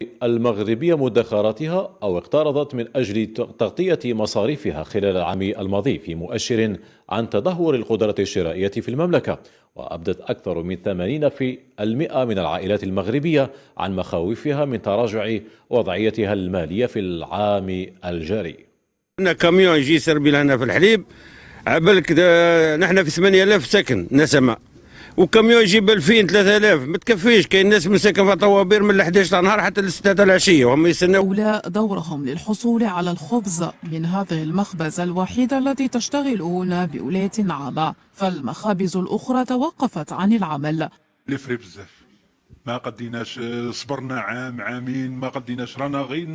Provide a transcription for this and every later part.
المغربية مدخراتها أو اقترضت من أجل تغطية مصاريفها خلال العام الماضي، في مؤشر عن تدهور القدرة الشرائية في المملكة. وأبدت أكثر من 80% من العائلات المغربية عن مخاوفها من تراجع وضعيتها المالية في العام الجاري. عندنا كاميون يجي يسربي لنا في الحليب عبالك، نحن في 8000 ساكن نسمة، وكاميون يجيب 2000 3000 ما تكفيش. كاين ناس مساكن في طوابير من 11 النهار حتى ل 6 العشيه وهم يستناو. هؤلاء دورهم للحصول على الخبز من هذه المخبزة الوحيدة التي تشتغل هنا بولاية عامة، فالمخابز الأخرى توقفت عن العمل. لفري بزاف، ما قديناش، صبرنا عام عامين ما قديناش، رانا غير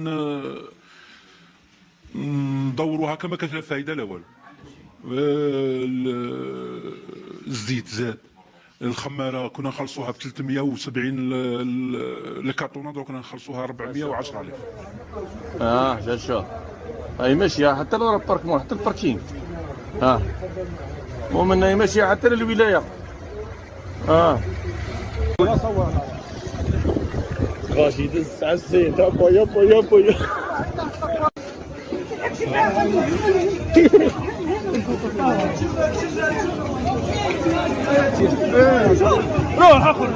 ندوروها كما كانت الفائده لا والو. الزيت زاد، الخماره كنا نخلصوها ب 370 الكرتونه، دوك نخلصوها 410,000. جا الشهر هاي ماشيه حتى للباركمون حتى الباركينغ، المهم هي ماشيه حتى للولايه. غاشي يدز على الزيت يابا يابا يابا. روح اخذ